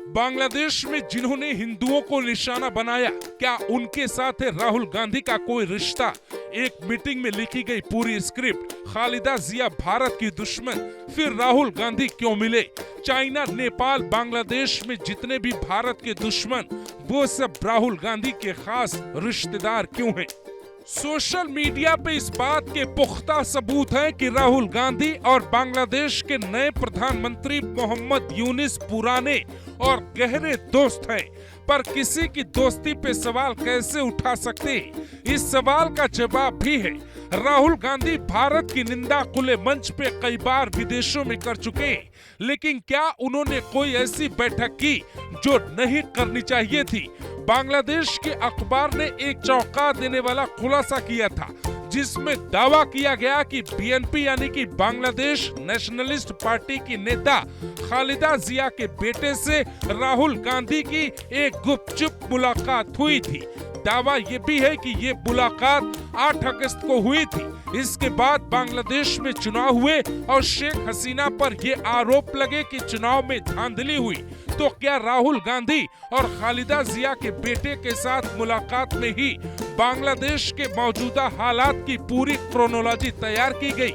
बांग्लादेश में जिन्होंने हिंदुओं को निशाना बनाया, क्या उनके साथ है राहुल गांधी का कोई रिश्ता? एक मीटिंग में लिखी गई पूरी स्क्रिप्ट, खालिदा जिया भारत की दुश्मन, फिर राहुल गांधी क्यों मिले? चाइना, नेपाल, बांग्लादेश में जितने भी भारत के दुश्मन, वो सब राहुल गांधी के खास रिश्तेदार क्यों हैं? सोशल मीडिया पे इस बात के पुख्ता सबूत हैं कि राहुल गांधी और बांग्लादेश के नए प्रधानमंत्री मोहम्मद यूनिस पुराने और गहरे दोस्त हैं, पर किसी की दोस्ती पे सवाल कैसे उठा सकते हैं? इस सवाल का जवाब भी है। राहुल गांधी भारत की निंदा खुले मंच पे कई बार विदेशों में कर चुके हैं, लेकिन क्या उन्होंने कोई ऐसी बैठक की जो नहीं करनी चाहिए थी? बांग्लादेश के अखबार ने एक चौंका देने वाला खुलासा किया था, जिसमें दावा किया गया कि बीएनपी यानी कि बांग्लादेश नेशनलिस्ट पार्टी की नेता खालिदा जिया के बेटे से राहुल गांधी की एक गुपचुप मुलाकात हुई थी। दावा ये भी है कि ये मुलाकात 8 अगस्त को हुई थी। इसके बाद बांग्लादेश में चुनाव हुए और शेख हसीना पर ये आरोप लगे कि चुनाव में धांधली हुई। तो क्या राहुल गांधी और खालिदा जिया के बेटे के साथ मुलाकात में ही बांग्लादेश के मौजूदा हालात की पूरी क्रोनोलॉजी तैयार की गई?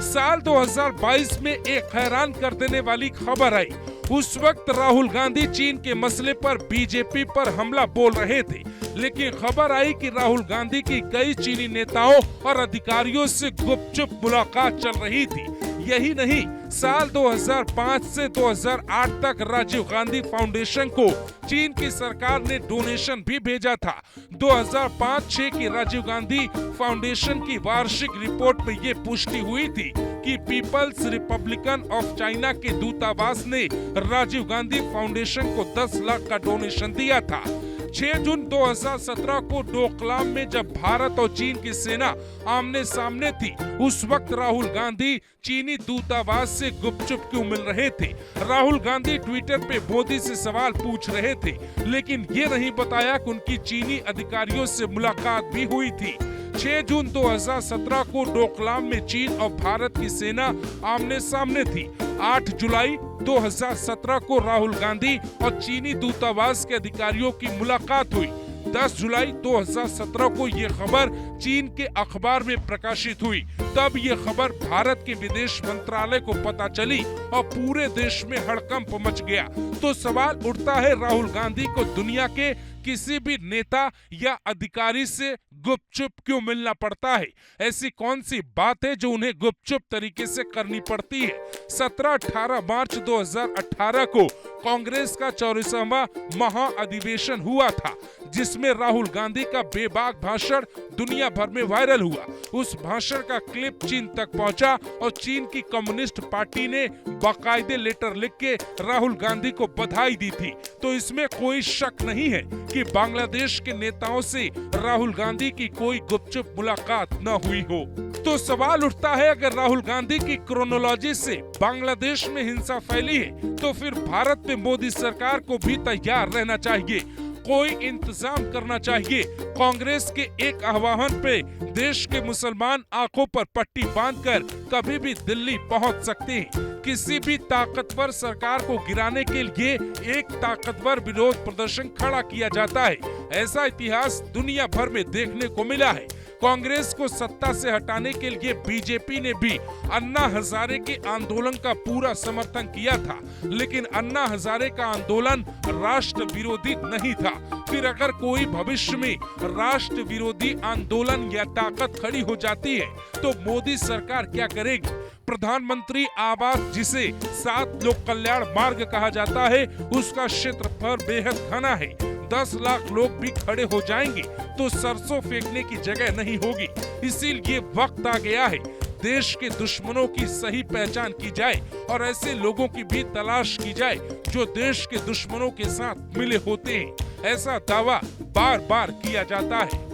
साल 2022 में एक हैरान कर देने वाली खबर आई। उस वक्त राहुल गांधी चीन के मसले पर बीजेपी पर हमला बोल रहे थे, लेकिन खबर आई कि राहुल गांधी की कई चीनी नेताओं और अधिकारियों से गुपचुप मुलाकात चल रही थी। यही नहीं, साल 2005 से 2008 तक राजीव गांधी फाउंडेशन को चीन की सरकार ने डोनेशन भी भेजा था। 2005-06 की राजीव गांधी फाउंडेशन की वार्षिक रिपोर्ट में ये पुष्टि हुई थी कि पीपल्स रिपब्लिकन ऑफ चाइना के दूतावास ने राजीव गांधी फाउंडेशन को 10 लाख का डोनेशन दिया था। 6 जून 2017 को डोकलाम में जब भारत और चीन की सेना आमने सामने थी, उस वक्त राहुल गांधी चीनी दूतावास से गुपचुप क्यों मिल रहे थे? राहुल गांधी ट्विटर पे मोदी से सवाल पूछ रहे थे, लेकिन ये नहीं बताया कि उनकी चीनी अधिकारियों से मुलाकात भी हुई थी। 6 जून 2017 को डोकलाम में चीन और भारत की सेना आमने सामने थी। 8 जुलाई 2017 को राहुल गांधी और चीनी दूतावास के अधिकारियों की मुलाकात हुई। 10 जुलाई 2017 को ये खबर चीन के अखबार में प्रकाशित हुई। तब ये खबर भारत के विदेश मंत्रालय को पता चली और पूरे देश में हड़कंप मच गया। तो सवाल उठता है, राहुल गांधी को दुनिया के किसी भी नेता या अधिकारी से गुपचुप क्यों मिलना पड़ता है? ऐसी कौन सी बात है जो उन्हें गुपचुप तरीके से करनी पड़ती है? 17-18 मार्च 2018 को कांग्रेस का 44वां महाअधिवेशन हुआ था, जिसमें राहुल गांधी का बेबाक भाषण दुनिया भर में वायरल हुआ। उस भाषण का क्लिप चीन तक पहुंचा और चीन की कम्युनिस्ट पार्टी ने बाकायदे लेटर लिख के राहुल गांधी को बधाई दी थी। तो इसमें कोई शक नहीं है कि बांग्लादेश के नेताओं से राहुल गांधी की कोई गुपचुप मुलाकात न हुई हो। तो सवाल उठता है, अगर राहुल गांधी की क्रोनोलॉजी से बांग्लादेश में हिंसा फैली है, तो फिर भारत में मोदी सरकार को भी तैयार रहना चाहिए, कोई इंतजाम करना चाहिए। कांग्रेस के एक आह्वान पे देश के मुसलमान आंखों पर पट्टी बांधकर कभी भी दिल्ली पहुंच सकते हैं। किसी भी ताकतवर सरकार को गिराने के लिए एक ताकतवर विरोध प्रदर्शन खड़ा किया जाता है। ऐसा इतिहास दुनिया भर में देखने को मिला है। कांग्रेस को सत्ता से हटाने के लिए बीजेपी ने भी अन्ना हजारे के आंदोलन का पूरा समर्थन किया था, लेकिन अन्ना हजारे का आंदोलन राष्ट्र विरोधी नहीं था। फिर अगर कोई भविष्य में राष्ट्र विरोधी आंदोलन या ताकत खड़ी हो जाती है, तो मोदी सरकार क्या करेगी? प्रधानमंत्री आवास, जिसे 7 लोक कल्याण मार्ग कहा जाता है, उसका क्षेत्रफल बेहद घना है। 10 लाख लोग भी खड़े हो जाएंगे तो सरसों फेंकने की जगह नहीं होगी। इसीलिए वक्त आ गया है, देश के दुश्मनों की सही पहचान की जाए और ऐसे लोगों की भी तलाश की जाए जो देश के दुश्मनों के साथ मिले होते हैं। ऐसा दावा बार बार किया जाता है।